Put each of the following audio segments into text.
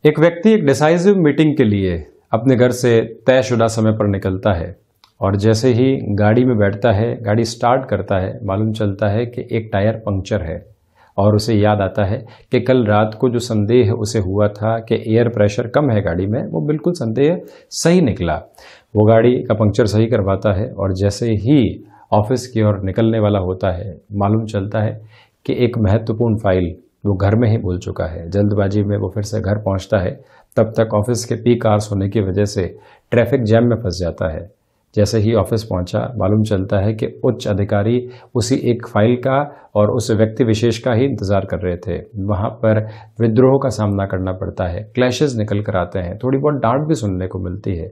एक व्यक्ति एक डिसाइसिव मीटिंग के लिए अपने घर से तयशुदा समय पर निकलता है और जैसे ही गाड़ी में बैठता है, गाड़ी स्टार्ट करता है, मालूम चलता है कि एक टायर पंक्चर है और उसे याद आता है कि कल रात को जो संदेह उसे हुआ था कि एयर प्रेशर कम है गाड़ी में, वो बिल्कुल संदेह सही निकला। वो गाड़ी का पंक्चर सही करवाता है और जैसे ही ऑफिस की ओर निकलने वाला होता है, मालूम चलता है कि एक महत्वपूर्ण फाइल वो घर में ही भूल चुका है। जल्दबाजी में वो फिर से घर पहुंचता है, तब तक ऑफिस के पीक आवर्स होने की वजह से ट्रैफिक जैम में फंस जाता है। जैसे ही ऑफिस पहुंचा, मालूम चलता है कि उच्च अधिकारी उसी एक फाइल का और उस व्यक्ति विशेष का ही इंतजार कर रहे थे। वहां पर विद्रोह का सामना करना पड़ता है, क्लैशेस निकल कर आते हैं, थोड़ी बहुत डांट भी सुनने को मिलती है।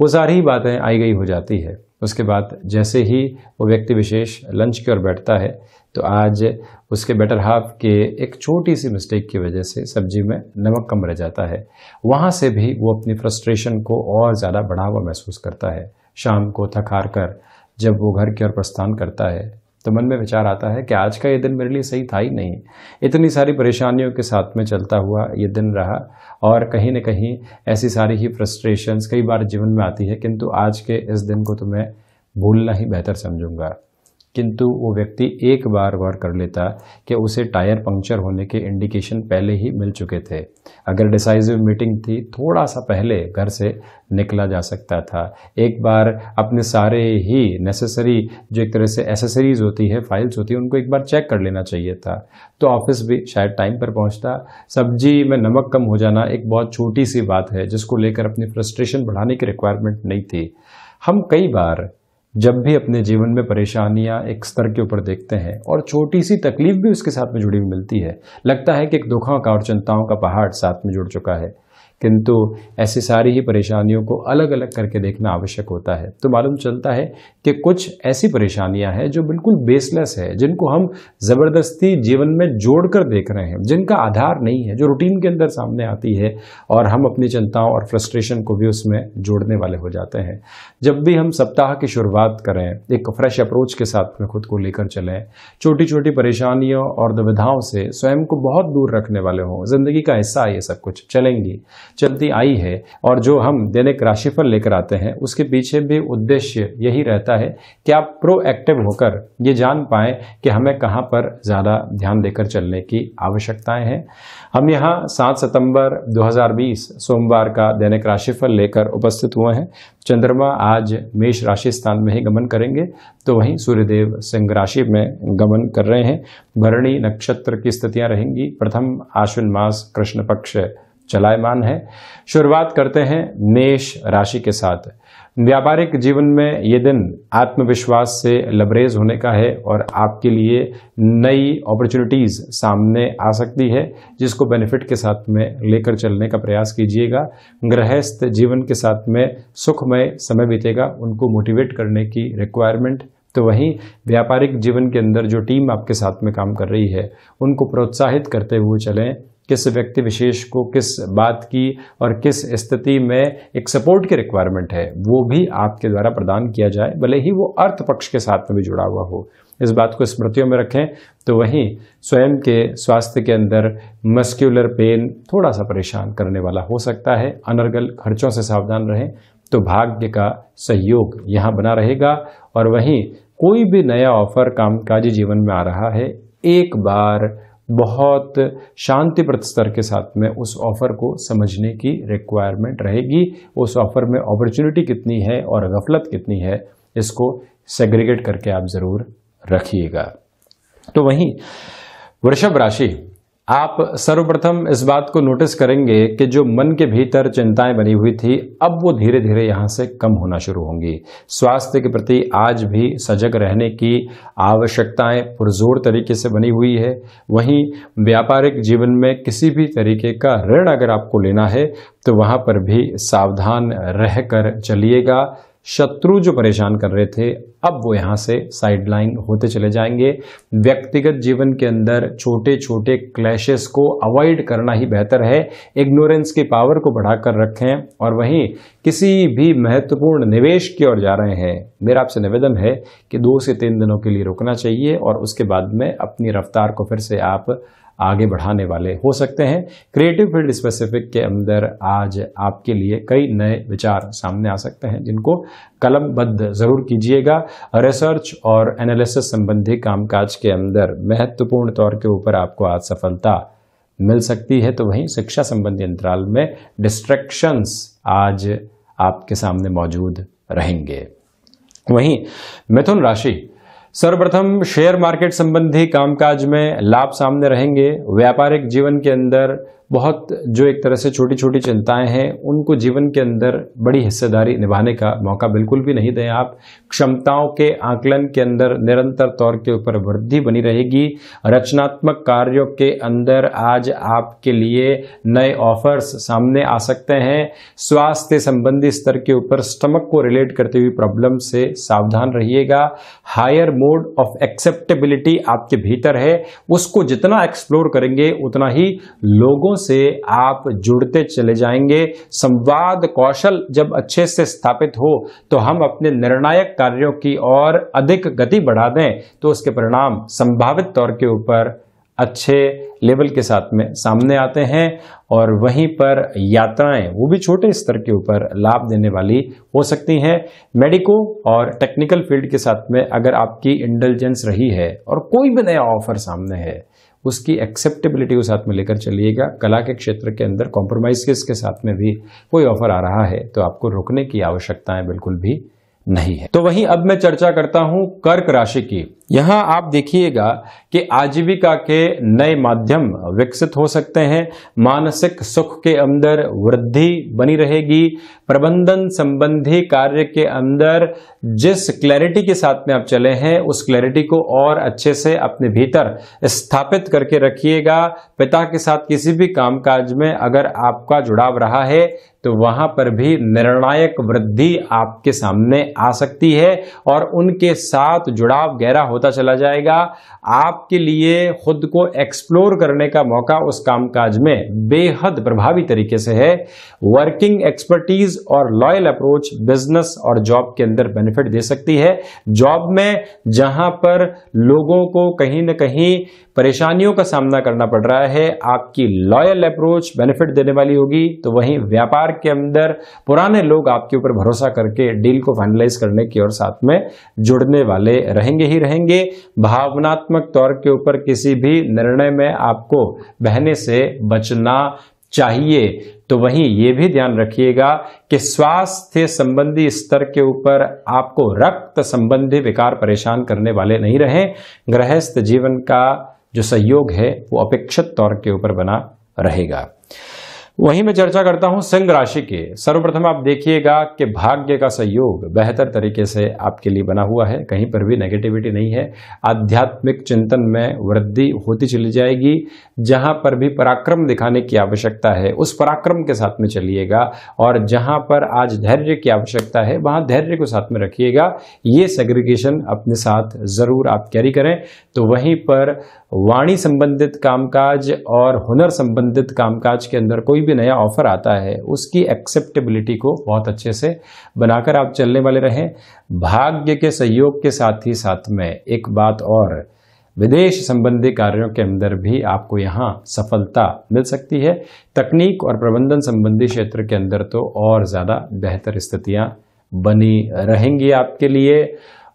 वो सारी ही बातें आई गई हो जाती है। उसके बाद जैसे ही वो व्यक्ति विशेष लंच की ओर बैठता है, तो आज उसके बेटर हाफ के एक छोटी सी मिस्टेक की वजह से सब्जी में नमक कम रह जाता है। वहाँ से भी वो अपनी फ्रस्ट्रेशन को और ज़्यादा बढ़ा हुआ महसूस करता है। शाम को थक हार कर जब वो घर की ओर प्रस्थान करता है, तो मन में विचार आता है कि आज का ये दिन मेरे लिए सही था ही नहीं। इतनी सारी परेशानियों के साथ में चलता हुआ ये दिन रहा और कहीं न कहीं ऐसी सारी ही फ्रस्ट्रेशंस कई बार जीवन में आती है, किंतु आज के इस दिन को तो मैं भूलना ही बेहतर समझूंगा। किंतु वो व्यक्ति एक बार गौर कर लेता कि उसे टायर पंक्चर होने के इंडिकेशन पहले ही मिल चुके थे। अगर डिसाइसिव मीटिंग थी, थोड़ा सा पहले घर से निकला जा सकता था। एक बार अपने सारे ही नेसेसरी जो एक तरह से एसेसरीज होती है, फाइल्स होती है, उनको एक बार चेक कर लेना चाहिए था, तो ऑफिस भी शायद टाइम पर पहुंचता। सब्जी में नमक कम हो जाना एक बहुत छोटी सी बात है जिसको लेकर अपनी फ्रस्ट्रेशन बढ़ाने की रिक्वायरमेंट नहीं थी। हम कई बार जब भी अपने जीवन में परेशानियां एक स्तर के ऊपर देखते हैं और छोटी सी तकलीफ भी उसके साथ में जुड़ी हुई मिलती है, लगता है कि एक दुखों का और चिंताओं का पहाड़ साथ में जुड़ चुका है। किंतु ऐसी सारी ही परेशानियों को अलग अलग करके देखना आवश्यक होता है। तो मालूम चलता है कि कुछ ऐसी परेशानियां हैं जो बिल्कुल बेसलेस है, जिनको हम जबरदस्ती जीवन में जोड़कर देख रहे हैं, जिनका आधार नहीं है, जो रूटीन के अंदर सामने आती है और हम अपनी चिंताओं और फ्रस्ट्रेशन को भी उसमें जोड़ने वाले हो जाते हैं। जब भी हम सप्ताह की शुरुआत करें, एक फ्रेश अप्रोच के साथ में खुद को लेकर चलें, छोटी छोटी परेशानियों और दुविधाओं से स्वयं को बहुत दूर रखने वाले हों। जिंदगी का हिस्सा है ये सब कुछ, चलेंगी, चलती आई है। और जो हम दैनिक राशिफल लेकर आते हैं, उसके पीछे भी उद्देश्य यही रहता है कि आप प्रोएक्टिव होकर ये जान पाएं कि हमें कहां पर ज्यादा ध्यान देकर चलने की आवश्यकताएं हैं। हम यहाँ 7 सितंबर 2020 सोमवार का दैनिक राशिफल लेकर उपस्थित हुए हैं। चंद्रमा आज मेष राशि स्थान में ही गमन करेंगे, तो वहीं सूर्यदेव सिंह राशि में गमन कर रहे हैं। भरणी नक्षत्र की स्थितियां रहेंगी। प्रथम आश्विन मास कृष्ण पक्ष चलायमान है। शुरुआत करते हैं मेष राशि के साथ। व्यापारिक जीवन में ये दिन आत्मविश्वास से लबरेज होने का है और आपके लिए नई अपॉर्चुनिटीज सामने आ सकती है, जिसको बेनिफिट के साथ में लेकर चलने का प्रयास कीजिएगा। गृहस्थ जीवन के साथ में सुखमय समय बीतेगा, उनको मोटिवेट करने की रिक्वायरमेंट। तो वहीं व्यापारिक जीवन के अंदर जो टीम आपके साथ में काम कर रही है, उनको प्रोत्साहित करते हुए चलें। किस व्यक्ति विशेष को किस बात की और किस स्थिति में एक सपोर्ट की रिक्वायरमेंट है, वो भी आपके द्वारा प्रदान किया जाए, भले ही वो अर्थ पक्ष के साथ में भी जुड़ा हुआ हो। इस बात को स्मृतियों में रखें। तो वहीं स्वयं के स्वास्थ्य के अंदर मस्क्यूलर पेन थोड़ा सा परेशान करने वाला हो सकता है। अनर्गल खर्चों से सावधान रहें, तो भाग्य का सहयोग यहाँ बना रहेगा। और वहीं कोई भी नया ऑफर कामकाजी जीवन में आ रहा है, एक बार बहुत शांतिप्रद स्तर के साथ में उस ऑफर को समझने की रिक्वायरमेंट रहेगी। उस ऑफर में अपॉर्चुनिटी कितनी है और गफलत कितनी है, इसको सेग्रीगेट करके आप जरूर रखिएगा। तो वहीं वृषभ राशि, आप सर्वप्रथम इस बात को नोटिस करेंगे कि जो मन के भीतर चिंताएं बनी हुई थी, अब वो धीरे धीरे यहां से कम होना शुरू होंगी। स्वास्थ्य के प्रति आज भी सजग रहने की आवश्यकताएं पुरजोर तरीके से बनी हुई है। वहीं व्यापारिक जीवन में किसी भी तरीके का ऋण अगर आपको लेना है, तो वहां पर भी सावधान रहकर चलिएगा। शत्रु जो परेशान कर रहे थे, अब वो यहां से साइडलाइन होते चले जाएंगे। व्यक्तिगत जीवन के अंदर छोटे छोटे क्लैशेस को अवॉइड करना ही बेहतर है। इग्नोरेंस की पावर को बढ़ाकर रखें। और वहीं किसी भी महत्वपूर्ण निवेश की ओर जा रहे हैं, मेरा आपसे निवेदन है कि 2 से 3 दिनों के लिए रुकना चाहिए और उसके बाद में अपनी रफ्तार को फिर से आप आगे बढ़ाने वाले हो सकते हैं। क्रिएटिव फील्ड स्पेसिफिक के अंदर आज आपके लिए कई नए विचार सामने आ सकते हैं, जिनको कलमबद्ध जरूर कीजिएगा। रिसर्च और एनालिसिस संबंधी कामकाज के अंदर महत्वपूर्ण तौर के ऊपर आपको आज सफलता मिल सकती है। तो वहीं शिक्षा संबंधी अंतराल में डिस्ट्रैक्शंस आज आपके सामने मौजूद रहेंगे। वहीं मिथुन राशि, सर्वप्रथम शेयर मार्केट संबंधी कामकाज में लाभ सामने रहेंगे। व्यापारिक जीवन के अंदर बहुत जो एक तरह से छोटी छोटी चिंताएं हैं, उनको जीवन के अंदर बड़ी हिस्सेदारी निभाने का मौका बिल्कुल भी नहीं दें आप। क्षमताओं के आकलन के अंदर निरंतर तौर के ऊपर वृद्धि बनी रहेगी। रचनात्मक कार्यों के अंदर आज आपके लिए नए ऑफर्स सामने आ सकते हैं। स्वास्थ्य संबंधी स्तर के ऊपर स्टमक को रिलेट करती हुई प्रॉब्लम से सावधान रहिएगा। हायर मोड ऑफ एक्सेप्टेबिलिटी आपके भीतर है, उसको जितना एक्सप्लोर करेंगे उतना ही लोगों से आप जुड़ते चले जाएंगे। संवाद कौशल जब अच्छे से स्थापित हो तो हम अपने निर्णायक कार्यों की ओर अधिक गति बढ़ा दें तो उसके परिणाम संभावित तौर के ऊपर अच्छे लेवल के साथ में सामने आते हैं। और वहीं पर यात्राएं वो भी छोटे स्तर के ऊपर लाभ देने वाली हो सकती हैं। मेडिको और टेक्निकल फील्ड के साथ में अगर आपकी इंटेलिजेंस रही है और कोई भी नया ऑफर सामने है, उसकी एक्सेप्टेबिलिटी को साथ में लेकर चलिएगा। कला के क्षेत्र के अंदर कॉम्प्रोमाइज के साथ में भी कोई ऑफर आ रहा है तो आपको रुकने की आवश्यकताएं बिल्कुल भी नहीं है। तो वहीं अब मैं चर्चा करता हूं कर्क राशि की। यहां आप देखिएगा कि आजीविका के नए माध्यम विकसित हो सकते हैं। मानसिक सुख के अंदर वृद्धि बनी रहेगी। प्रबंधन संबंधी कार्य के अंदर जिस क्लैरिटी के साथ में आप चले हैं, उस क्लैरिटी को और अच्छे से अपने भीतर स्थापित करके रखिएगा। पिता के साथ किसी भी कामकाज में अगर आपका जुड़ाव रहा है तो वहां पर भी निर्णायक वृद्धि आपके सामने आ सकती है और उनके साथ जुड़ाव गहरा होता चला जाएगा। आपके लिए खुद को एक्सप्लोर करने का मौका उस कामकाज में बेहद प्रभावी तरीके से है। वर्किंग एक्सपर्टीज और लॉयल अप्रोच बिजनेस और जॉब के अंदर बेनिफिट दे सकती है। जॉब में जहां पर लोगों को कहीं ना कहीं परेशानियों का सामना करना पड़ रहा है, आपकी लॉयल अप्रोच बेनिफिट देने वाली होगी। तो वहीं व्यापार के अंदर पुराने लोग आपके ऊपर भरोसा करके डील को फाइनलाइज करने की और साथ में जुड़ने वाले रहेंगे ही रहेंगे। भावनात्मक तौर के ऊपर किसी भी निर्णय में आपको बहने से बचना चाहिए। तो वहीं ये भी ध्यान रखिएगा कि स्वास्थ्य संबंधी स्तर के ऊपर आपको रक्त संबंधी विकार परेशान करने वाले नहीं रहें। गृहस्थ जीवन का जो सहयोग है वो अपेक्षित तौर के ऊपर बना रहेगा। वहीं मैं चर्चा करता हूं सिंह राशि के। सर्वप्रथम आप देखिएगा कि भाग्य का सहयोग बेहतर तरीके से आपके लिए बना हुआ है, कहीं पर भी नेगेटिविटी नहीं है। आध्यात्मिक चिंतन में वृद्धि होती चली जाएगी। जहां पर भी पराक्रम दिखाने की आवश्यकता है उस पराक्रम के साथ में चलिएगा और जहां पर आज धैर्य की आवश्यकता है वहां धैर्य को साथ में रखिएगा। ये सेग्रीगेशन अपने साथ जरूर आप कैरी करें। तो वहीं पर वाणी संबंधित कामकाज और हुनर संबंधित कामकाज के अंदर कोई भी नया ऑफर आता है, उसकी एक्सेप्टेबिलिटी को बहुत अच्छे से बनाकर आप चलने वाले रहें। भाग्य के सहयोग के साथ ही साथ में एक बात और, विदेश संबंधी कार्यों के अंदर भी आपको यहाँ सफलता मिल सकती है। तकनीक और प्रबंधन संबंधी क्षेत्र के अंदर तो और ज्यादा बेहतर स्थितियां बनी रहेंगी आपके लिए।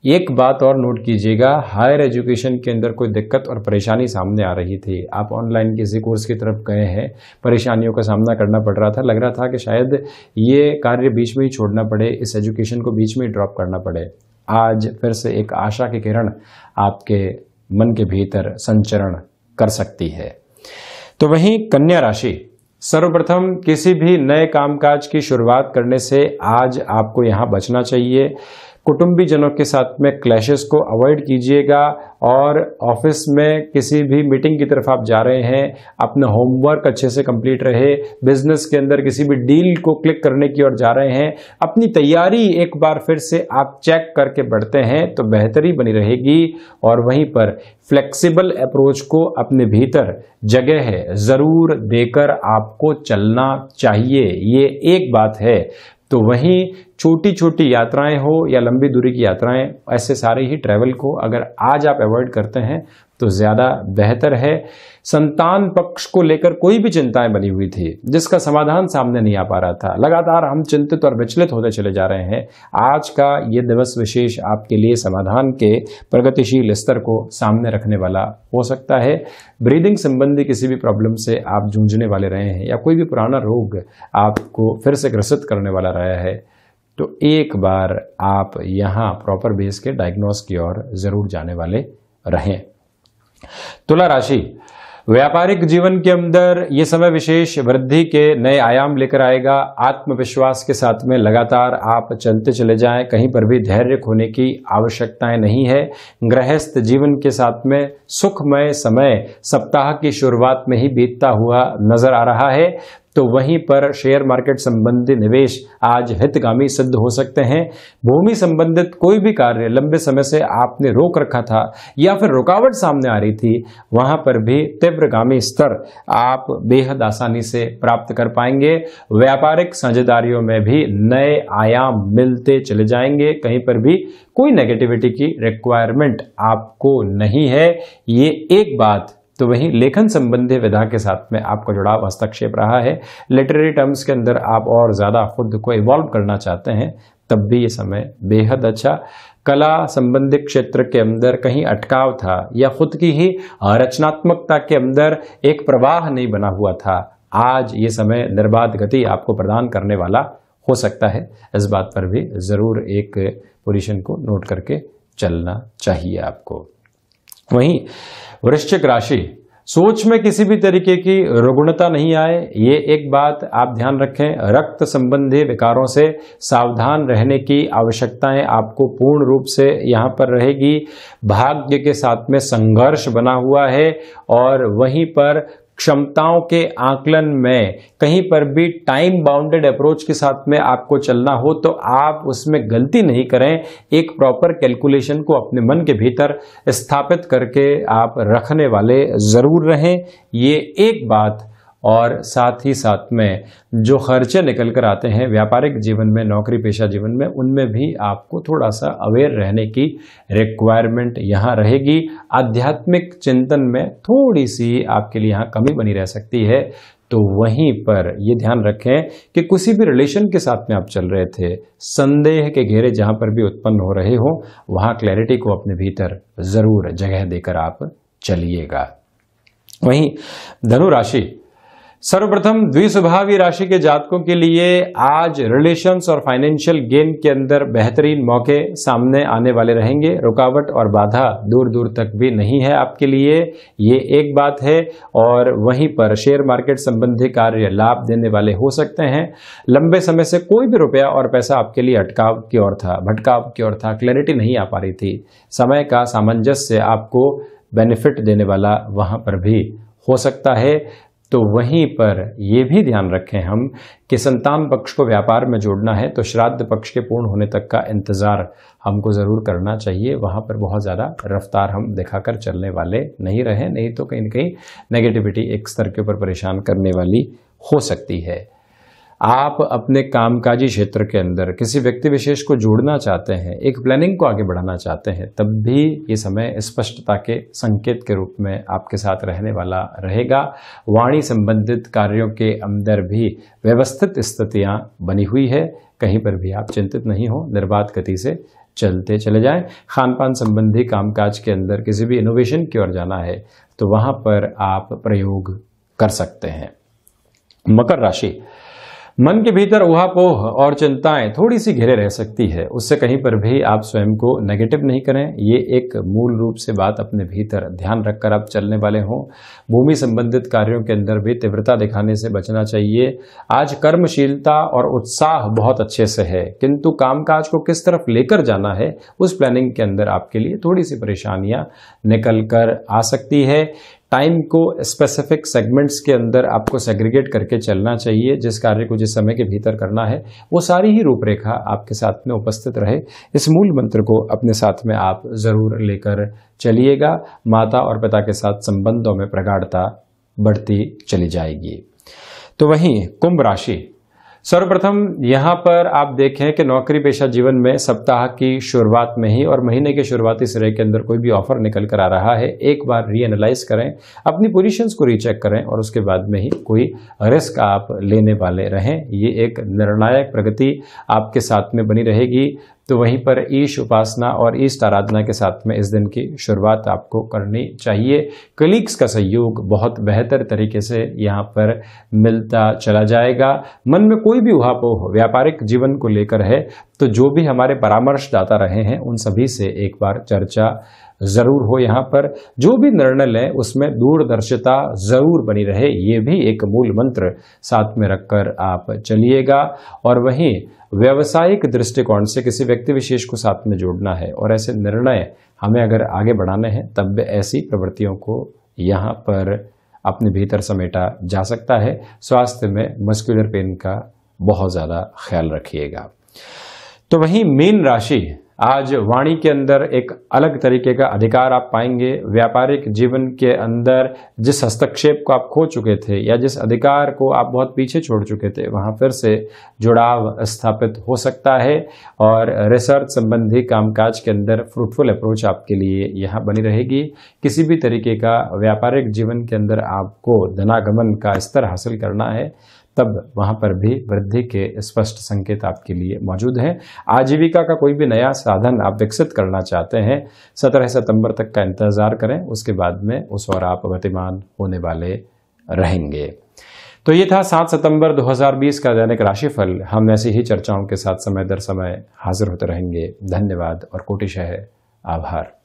एक बात और नोट कीजिएगा, हायर एजुकेशन के अंदर कोई दिक्कत और परेशानी सामने आ रही थी, आप ऑनलाइन किसी कोर्स की तरफ गए हैं, परेशानियों का सामना करना पड़ रहा था, लग रहा था कि शायद ये कार्य बीच में ही छोड़ना पड़े, इस एजुकेशन को बीच में ही ड्रॉप करना पड़े। आज फिर से एक आशा की किरण आपके मन के भीतर संचरण कर सकती है। तो वहीं कन्या राशि, सर्वप्रथम किसी भी नए कामकाज की शुरुआत करने से आज आपको यहाँ बचना चाहिए। कुटुंबी जनों के साथ में क्लैशेस को अवॉइड कीजिएगा और ऑफिस में किसी भी मीटिंग की तरफ आप जा रहे हैं, अपना होमवर्क अच्छे से कंप्लीट रहे। बिजनेस के अंदर किसी भी डील को क्लिक करने की ओर जा रहे हैं, अपनी तैयारी एक बार फिर से आप चेक करके बढ़ते हैं तो बेहतरी बनी रहेगी। और वहीं पर फ्लेक्सिबल अप्रोच को अपने भीतर जगह है जरूर देकर आपको चलना चाहिए, ये एक बात है। तो वहीं छोटी छोटी यात्राएं हो या लंबी दूरी की यात्राएं, ऐसे सारे ही ट्रैवल को अगर आज आप अवॉइड करते हैं तो ज्यादा बेहतर है। संतान पक्ष को लेकर कोई भी चिंताएं बनी हुई थी जिसका समाधान सामने नहीं आ पा रहा था, लगातार हम चिंतित और विचलित होते चले जा रहे हैं। आज का ये दिवस विशेष आपके लिए समाधान के प्रगतिशील स्तर को सामने रखने वाला हो सकता है। ब्रीदिंग संबंधी किसी भी प्रॉब्लम से आप जूझने वाले रहे हैं या कोई भी पुराना रोग आपको फिर से ग्रसित करने वाला रहा है तो एक बार आप यहाँ प्रॉपर बेस के डायग्नोस की ओर जरूर जाने वाले रहें। तुला राशि, व्यापारिक जीवन के अंदर ये समय विशेष वृद्धि के नए आयाम लेकर आएगा। आत्मविश्वास के साथ में लगातार आप चलते चले जाएं, कहीं पर भी धैर्य खोने की आवश्यकताएं नहीं है। गृहस्थ जीवन के साथ में सुखमय समय सप्ताह की शुरुआत में ही बीतता हुआ नजर आ रहा है, तो वहीं पर शेयर मार्केट संबंधी निवेश आज हितगामी सिद्ध हो सकते हैं। भूमि संबंधित कोई भी कार्य लंबे समय से आपने रोक रखा था या फिर रुकावट सामने आ रही थी, वहां पर भी तीव्रगामी स्तर आप बेहद आसानी से प्राप्त कर पाएंगे। व्यापारिक साझेदारियों में भी नए आयाम मिलते चले जाएंगे, कहीं पर भी कोई नेगेटिविटी की रिक्वायरमेंट आपको नहीं है, ये एक बात। तो वहीं लेखन संबंधी विधा के साथ में आपका जुड़ाव हस्तक्षेप रहा है। लिटरेरी टर्म्स के अंदर आप और ज्यादा खुद को इवॉल्व करना चाहते हैं, तब भी ये समय बेहद अच्छा। कला संबंधी क्षेत्र के अंदर कहीं अटकाव था या खुद की ही रचनात्मकता के अंदर एक प्रवाह नहीं बना हुआ था, आज ये समय निर्बाध गति आपको प्रदान करने वाला हो सकता है। इस बात पर भी जरूर एक पोजीशन को नोट करके चलना चाहिए आपको। वहीं वृश्चिक राशि, सोच में किसी भी तरीके की रुग्णता नहीं आए, ये एक बात आप ध्यान रखें। रक्त संबंधी विकारों से सावधान रहने की आवश्यकताएं आपको पूर्ण रूप से यहां पर रहेगी। भाग्य के साथ में संघर्ष बना हुआ है और वहीं पर क्षमताओं के आकलन में कहीं पर भी टाइम बाउंडेड अप्रोच के साथ में आपको चलना हो तो आप उसमें गलती नहीं करें। एक प्रॉपर कैलकुलेशन को अपने मन के भीतर स्थापित करके आप रखने वाले जरूर रहें, ये एक बात। और साथ ही साथ में जो खर्चे निकल कर आते हैं व्यापारिक जीवन में, नौकरी पेशा जीवन में, उनमें भी आपको थोड़ा सा अवेयर रहने की रिक्वायरमेंट यहाँ रहेगी। आध्यात्मिक चिंतन में थोड़ी सी आपके लिए यहाँ कमी बनी रह सकती है, तो वहीं पर ये ध्यान रखें कि किसी भी रिलेशन के साथ में आप चल रहे थे, संदेह के घेरे जहां पर भी उत्पन्न हो रहे हो वहां क्लैरिटी को अपने भीतर जरूर जगह देकर आप चलिएगा। वहीं धनु राशि, सर्वप्रथम द्विस्वभावी राशि के जातकों के लिए आज रिलेशंस और फाइनेंशियल गेन के अंदर बेहतरीन मौके सामने आने वाले रहेंगे। रुकावट और बाधा दूर दूर तक भी नहीं है आपके लिए, ये एक बात है। और वहीं पर शेयर मार्केट संबंधी कार्य लाभ देने वाले हो सकते हैं। लंबे समय से कोई भी रुपया और पैसा आपके लिए अटकाव की ओर था, भटकाव की ओर था, क्लैरिटी नहीं आ पा रही थी। समय का सामंजस्य आपको बेनिफिट देने वाला वहां पर भी हो सकता है। तो वहीं पर यह भी ध्यान रखें हम कि संतान पक्ष को व्यापार में जोड़ना है तो श्राद्ध पक्ष के पूर्ण होने तक का इंतजार हमको जरूर करना चाहिए। वहां पर बहुत ज्यादा रफ्तार हम दिखाकर चलने वाले नहीं रहे, नहीं तो कहीं न कहीं नेगेटिविटी एक स्तर के ऊपर परेशान करने वाली हो सकती है। आप अपने कामकाजी क्षेत्र के अंदर किसी व्यक्ति विशेष को जोड़ना चाहते हैं, एक प्लानिंग को आगे बढ़ाना चाहते हैं, तब भी ये समय स्पष्टता के संकेत के रूप में आपके साथ रहने वाला रहेगा। वाणी संबंधित कार्यों के अंदर भी व्यवस्थित स्थितियां बनी हुई है, कहीं पर भी आप चिंतित नहीं हो, निर्बाध गति से चलते चले जाएं। खान पान संबंधी कामकाज के अंदर किसी भी इनोवेशन की ओर जाना है तो वहां पर आप प्रयोग कर सकते हैं। मकर राशि, मन के भीतर ऊहापोह और चिंताएं थोड़ी सी घिरे रह सकती है, उससे कहीं पर भी आप स्वयं को नेगेटिव नहीं करें, ये एक मूल रूप से बात अपने भीतर ध्यान रखकर आप चलने वाले हों। भूमि संबंधित कार्यों के अंदर भी तीव्रता दिखाने से बचना चाहिए। आज कर्मशीलता और उत्साह बहुत अच्छे से है, किंतु कामकाज को किस तरफ लेकर जाना है उस प्लानिंग के अंदर आपके लिए थोड़ी सी परेशानियां निकल कर आ सकती है। टाइम को स्पेसिफिक सेगमेंट्स के अंदर आपको सेग्रीगेट करके चलना चाहिए। जिस कार्य को जिस समय के भीतर करना है वो सारी ही रूपरेखा आपके साथ में उपस्थित रहे, इस मूल मंत्र को अपने साथ में आप जरूर लेकर चलिएगा। माता और पिता के साथ संबंधों में प्रगाढ़ता बढ़ती चली जाएगी। तो वहीं कुंभ राशि, सर्वप्रथम यहाँ पर आप देखें कि नौकरी पेशा जीवन में सप्ताह की शुरुआत में ही और महीने के शुरुआती सिरे के अंदर कोई भी ऑफर निकल कर आ रहा है, एक बार रीएनालाइज करें, अपनी पोजीशंस को रीचेक करें और उसके बाद में ही कोई रिस्क आप लेने वाले रहें। ये एक निर्णायक प्रगति आपके साथ में बनी रहेगी। तो वहीं पर ईश उपासना और ईष्ट आराधना के साथ में इस दिन की शुरुआत आपको करनी चाहिए। कलीग्स का सहयोग बहुत बेहतर तरीके से यहाँ पर मिलता चला जाएगा। मन में कोई भी उहापोह व्यापारिक जीवन को लेकर है तो जो भी हमारे परामर्शदाता रहे हैं उन सभी से एक बार चर्चा जरूर हो। यहाँ पर जो भी निर्णय लें उसमें दूरदर्शिता जरूर बनी रहे, ये भी एक मूल मंत्र साथ में रखकर आप चलिएगा। और वहीं व्यवसायिक दृष्टिकोण से किसी व्यक्ति विशेष को साथ में जोड़ना है और ऐसे निर्णय हमें अगर आगे बढ़ाने हैं तब ऐसी प्रवृत्तियों को यहाँ पर अपने भीतर समेटा जा सकता है। स्वास्थ्य में मस्कुलर पेन का बहुत ज़्यादा ख्याल रखिएगा। तो वहीं मीन राशि, आज वाणी के अंदर एक अलग तरीके का अधिकार आप पाएंगे। व्यापारिक जीवन के अंदर जिस हस्तक्षेप को आप खो चुके थे या जिस अधिकार को आप बहुत पीछे छोड़ चुके थे, वहां फिर से जुड़ाव स्थापित हो सकता है। और रिसर्च संबंधी कामकाज के अंदर फ्रूटफुल अप्रोच आपके लिए यहाँ बनी रहेगी। किसी भी तरीके का व्यापारिक जीवन के अंदर आपको धनागमन का स्तर हासिल करना है तब वहां पर भी वृद्धि के स्पष्ट संकेत आपके लिए मौजूद हैं। आजीविका का कोई भी नया साधन आप विकसित करना चाहते हैं, 17 सितंबर तक का इंतजार करें, उसके बाद में उस और आप गतिमान होने वाले रहेंगे। तो ये था 7 सितंबर 2020 का दैनिक राशिफल। हम ऐसी ही चर्चाओं के साथ समय दर समय हाजिर होते रहेंगे। धन्यवाद और कोटिशः आभार।